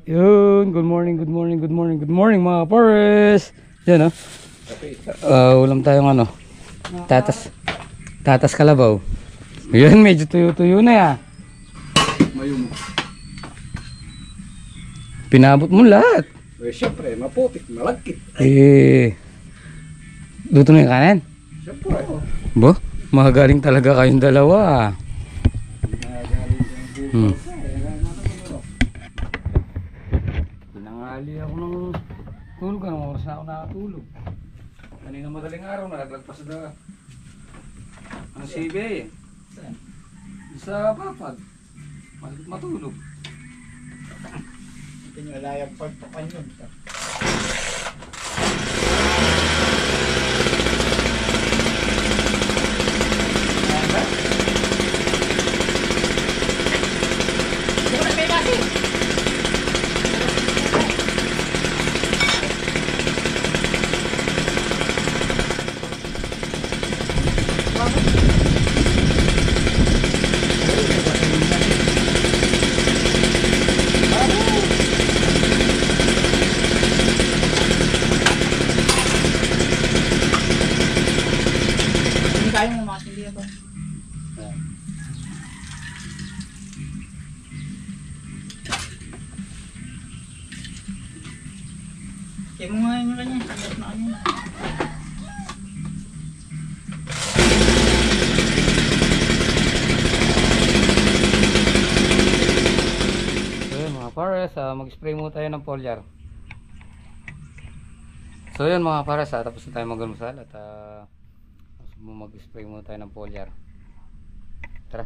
Yun, good morning, good morning, good morning, good morning mga Pares. Yan ulam tayong tatas kalabaw. Yun, medyo tuyo-tuyo na ya. Mayum. Pinabot mo lahat. Eh, syempre, maputik, malagkit. Luto na yung kanin? Syempre. Bo, magagaling talaga kayong dalawa. Pinangali ako ng tulog. Anong oras na ako nakatulog? Kanina madaling araw, nalagpas na ang CBA eh. Sa papag. Matulog. Hindi nyo alayang pagpakan yun. Kaya mo mga hindi ba? Kaya mo nga yun kanya. Ayos na kanya. So yun mga Pares, mag-spray muna tayo ng foliar. So yun mga Pares, tapos na tayo mag-almusal at mag-spray muna tayo ng foliar. Tara.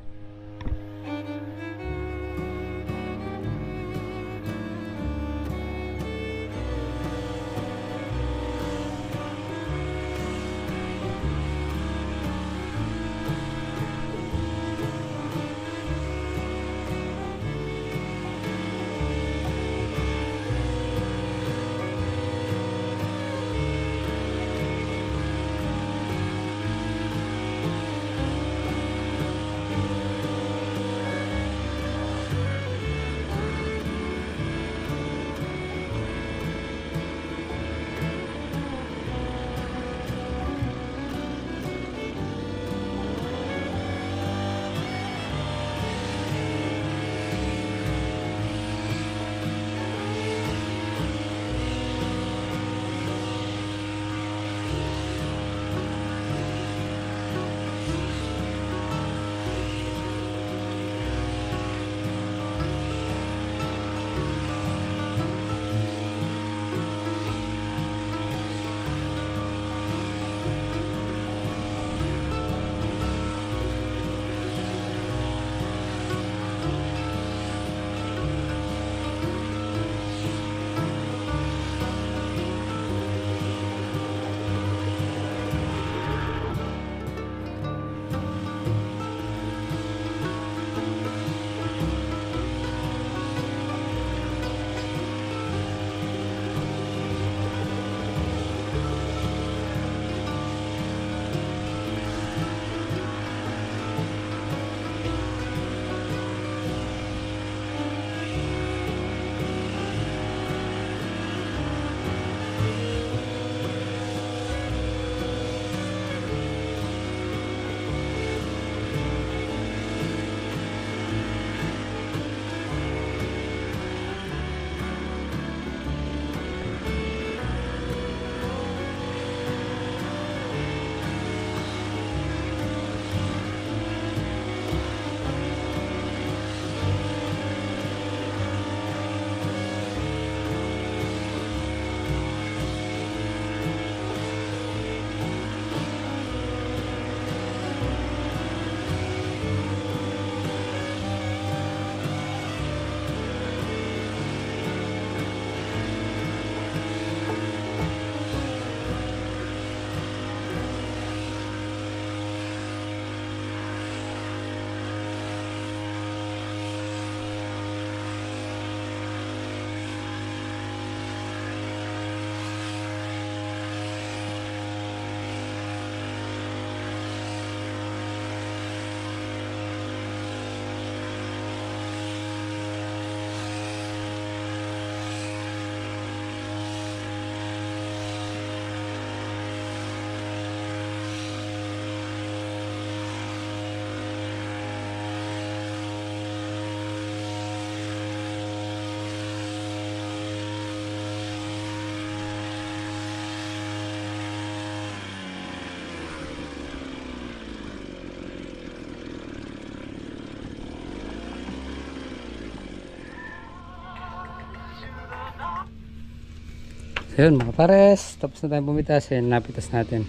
So yun mga pares, tapos na tayong bumitas. Ayan, napitas natin.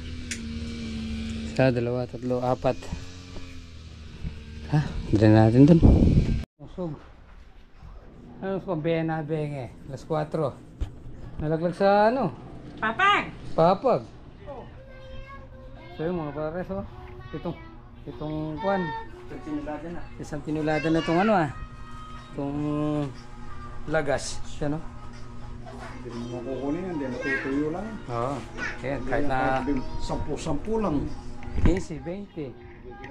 1, 2, 3, 4. Ha? Dali natin dun. Usog. Ano sa pambena-benge? Alas 4. Nalaglag sa ano? Papag! Papag. So yun mga pares, oh. Itong kwan. Isang tinulada na itong ano itong lagas. Siya, no? Hindi mo kukunin yan, hindi matutuyo lang. Oo. Ayan, kahit na 10 lang. 15, 20.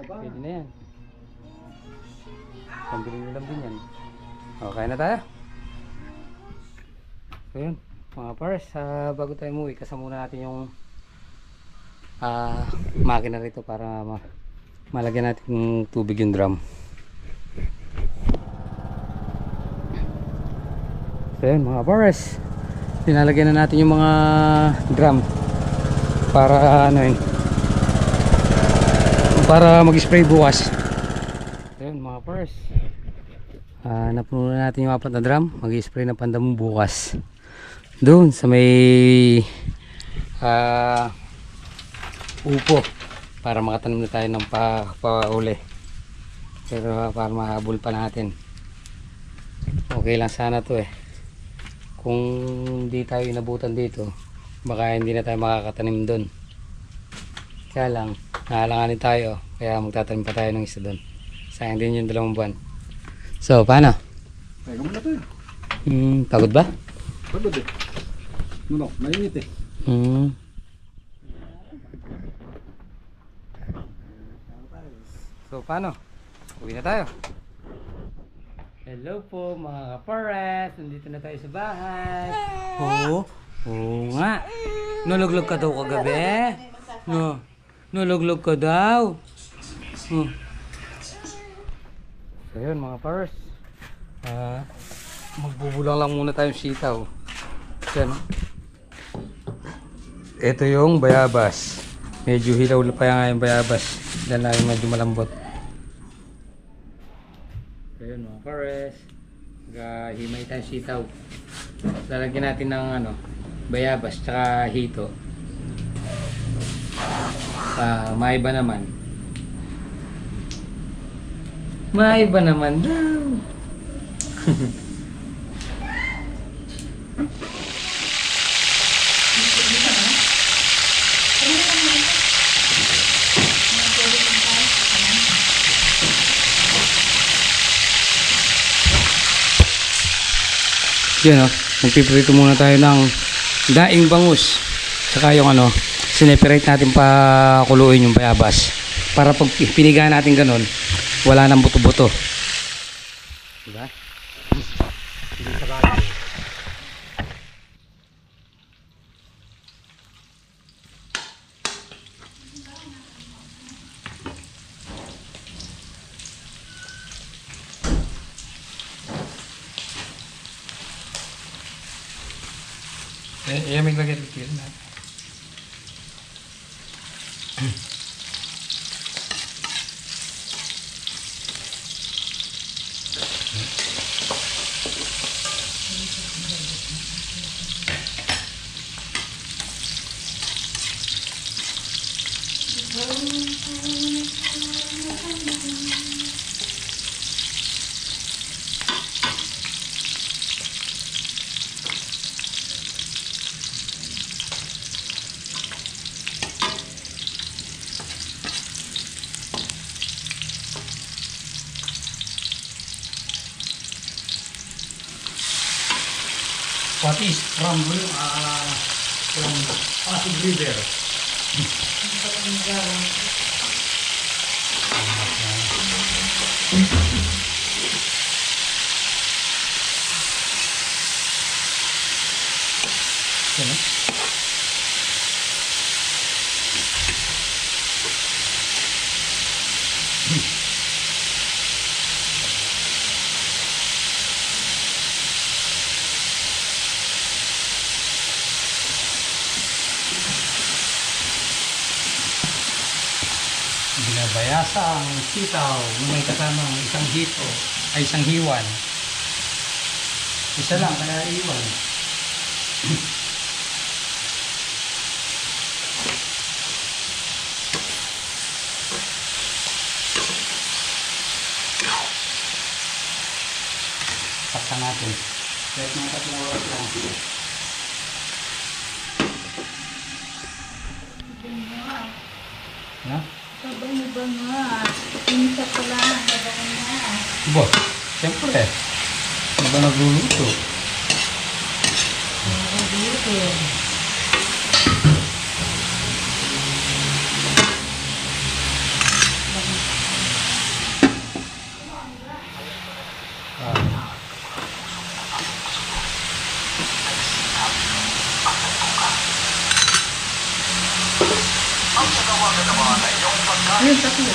Pwede na yan. Pambili nyo lang din yan. Okay na tayo. So yun, mga pars, bago tayo umuwi, kasama muna natin yung makina rito para malagyan natin ng tubig yung drum. So yun mga pars, pinalagyan na natin yung mga drum para para mag-spray bukas. So yun mga pars, napuno na natin yung 4 na drum. Mag-spray na pandamo bukas doon sa may upo para makatanim na tayo ng pauli, pero para mahabol pa natin. Okay lang sana to kung hindi tayo inabutan dito, baka hindi na tayo makakatanim doon. Kaya lang nahalanganin tayo, kaya magtatanim pa tayo ng isa doon. Sayang din yung 2 buwan. So paano? Teka muna tayo. Pagod ba? Pagod Nuno, mainit So paano? Uwi na tayo. Hello po mga kapares, nandito na tayo sa bahay. Oo nga. Nuluglog ka daw kagabi? No. Nuluglog ka daw. So yun mga pares, magbubulang lang muna tayong sitaw. Yan. Ito yung bayabas. Medyo hilaw pa yung bayabas. Dahil na medyo malambot. So yun mga pares, himay tayong sitaw. Lalagyan natin ng bayabas tsaka hito. Maiba naman. Maiba naman daw. Yun magpiprito muna tayo ng daing bangus. Saka yung sineperate natin pa kuluin yung bayabas. Para pag piniga natin ganun, wala nang buto-buto. Diba? Hindi sa bago. Iya may lagay dito na. What is from Pasig River? Binabayasa ang sitaw na may kasamang isang hito ay isang hiwan. Isa lang kaya iwan. natin. Kahit mga 3 oras lang. Ha? Sabango-bango nga. Pinisa ko lang. Sabango na. Bo, siyempre. Ano ba nagluluto? Dito. Ah. Ayun, tatlo.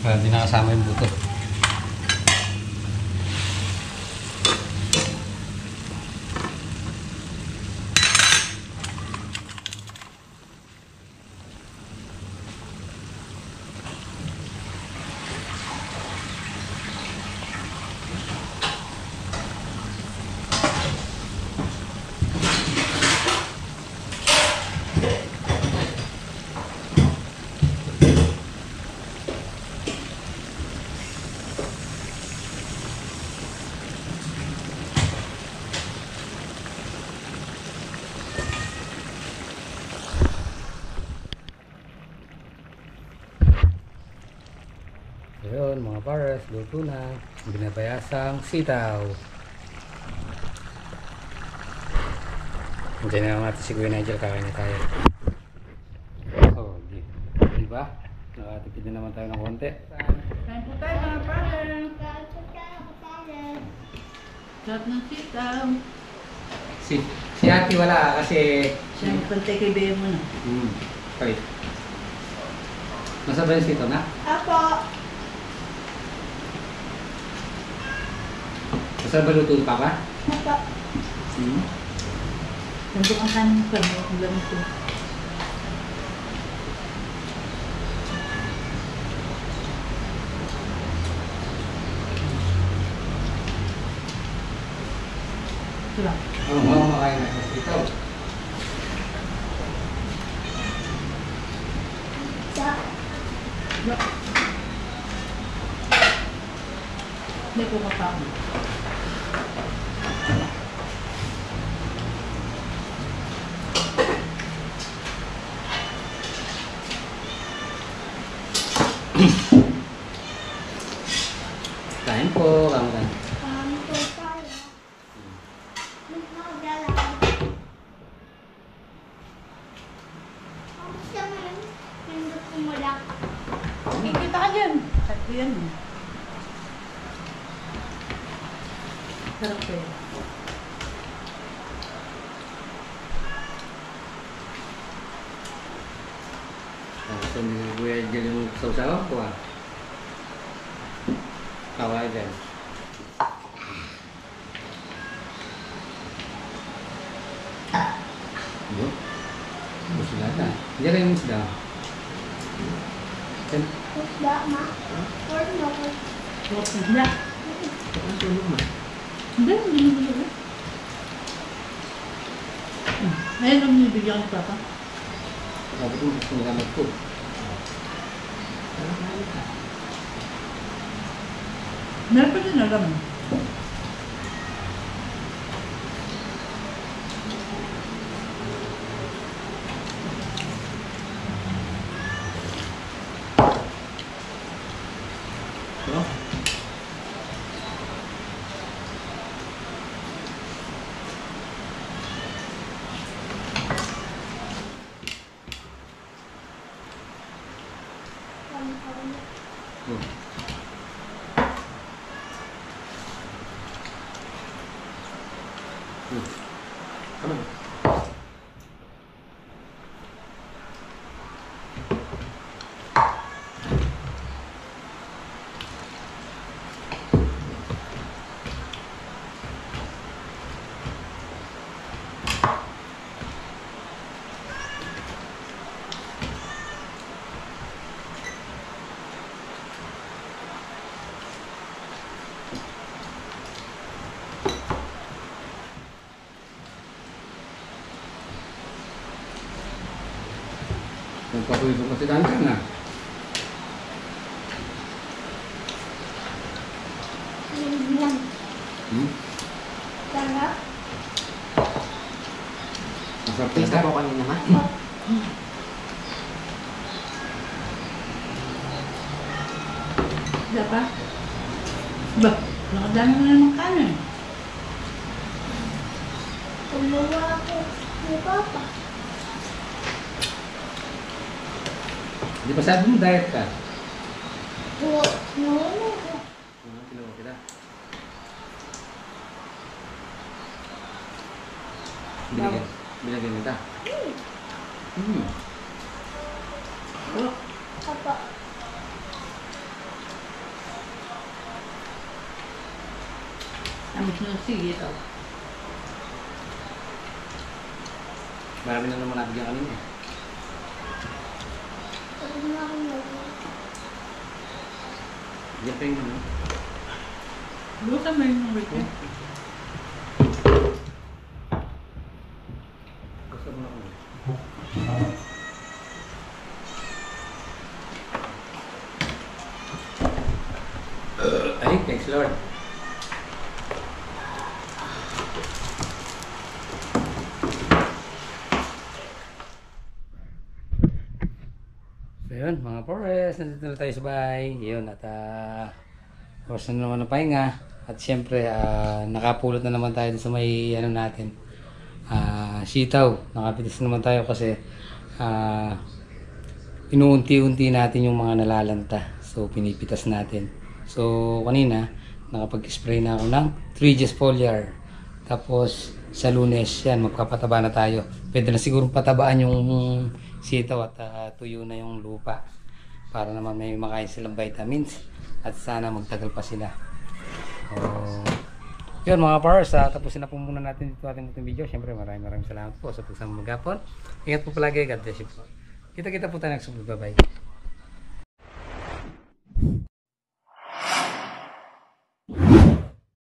Hindi nakasama yung buto. Ayun mga pares, luto na. Binabayasang sitaw. Diyan na lang natin si Kuya Nigel, kakain na tayo. Oh, diba? Nakatipid na naman tayo ng konti. Kain po tayo mga pare. Sarap ng sitaw. Si Ate wala kasi... Siya ang pantay kay Bea mo na. Okay. Nasa ba yung sitaw na? Apo. Nasa ba luto pa ba? Apo. Nandun ang kanin pa mo. Ang lamig ko. Ito lang. Oo, makain na sa sitaw. Sa. Hindi ko kapako. Kain po, kamutan. Ito tayo. Magdala. Ang siya ngayon. Pindot ko mo lang. Kikita ka dyan. Sakto yan. Sarap ko yan. Gusto ni Kuya Nigel yung sausawan ko ah. Kaway din. Yo. Gusto na. Hindi kayo yung isda. Isda, ma. Or no. Sarap na. Hindi. Ang tulog mo. Hindi. Hindi. Ayun ang nibigyan ko papa. Sabi ko gusto nila mag-cook. Meron pa din alam. No? Come on. Nagpatuloy ko kasi dandan na. Yan. Hmm? Sarap. Masarap Taste talaga. na po kanina ma. Wala pa? Ba, nakadami mo naman kanin. Kumuha ako ni Papa. Di ba sabi mo diet ka? No. Kinuha kita. Binigyan kita. Oh, Papa. tamis na sige ito. Marami na naman nabigyan kanina eh. Pagod na ako na. Diyan pa yung ano. Buta mo yung wait mo. Gusto mo na ako. Ay, thanks Lord. So yun, mga Forest, nandito na tayo sa bahay. Yun, at oras na naman ng pahinga. At syempre, nakapulot na naman tayo sa may ano natin. Sitaw. Nakapitas naman tayo kasi inuunti-unti natin yung mga nalalanta. So, pinipitas natin. So, kanina, nakapag-spray na ako ng 3Gs foliar. Tapos, sa Lunes, yan, magpapataba na tayo. Pwede na siguro patabaan yung sitaw at tuyo na yung lupa. Para naman may makain silang vitamins. At sana magtagal pa sila. Yun mga pars, tapusin na po muna natin dito ating video. Siyempre maraming salamat po sa pagsama maghapon. Ingat po palagi, God bless you po. Kita-kita po tayo next week. Bye bye.